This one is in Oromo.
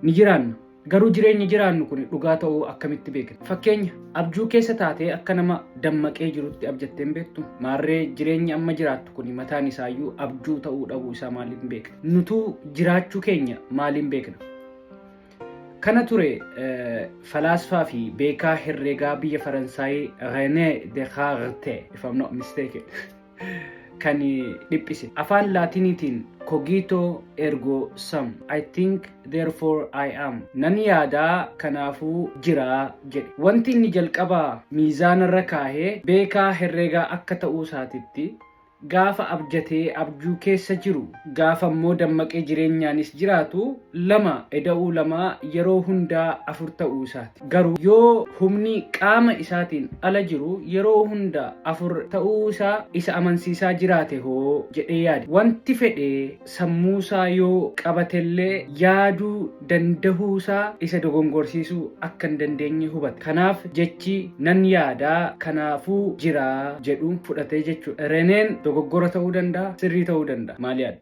ni jiraanna. Garuu jireenyi jiraannu kun dhugaa ta'uu akkamitti beekna? Fakkeenya abjuu keessa taatee akka nama dammaqee jirutti abjattee hin beektu? Maarree jireenyi amma jiraattu kun mataan isaayyuu abjuu ta'uu dhabuu isaa maaliin beekna? Nutuu jiraachuu keenya maaliin beekna? Kana ture falaasfaa fi beekaa herreegaa biyya Faransaay René Descartes, if I'm not mistaken, kan dhiphise. Afaan Laatiniitiin cogito ergo sum, I think therefore I am. Nan yaadaa kanaafuu jiraa jedhe. Wanti inni jalqabaa miizaanarra kaahee beekaa herreegaa akka ta'uu isaatitti gaafa abjatee abjuu keessa jiru gaafa immoo dammaqee jireenyaanis jiraatu lama eda'uu lama yeroo hundaa afur ta'uu isaati. Garuu yoo humni qaama isaatiin ala jiru yeroo hundaa afur ta'uu isaa isa amansiisaa jiraate hoo jedhee yaade. Wanti fedhee sammuusaa yoo qabatellee yaaduu dandahuusaa isa dogongorsiisuu akka hin dandeenye hubate. Kanaaf jechi nan yaadaa kanaafuu jiraa jedhu fudhatee jechuudha. Reneen dogoggora ta'uu danda'a, sirrii ta'uu danda'a. Maal yaadda?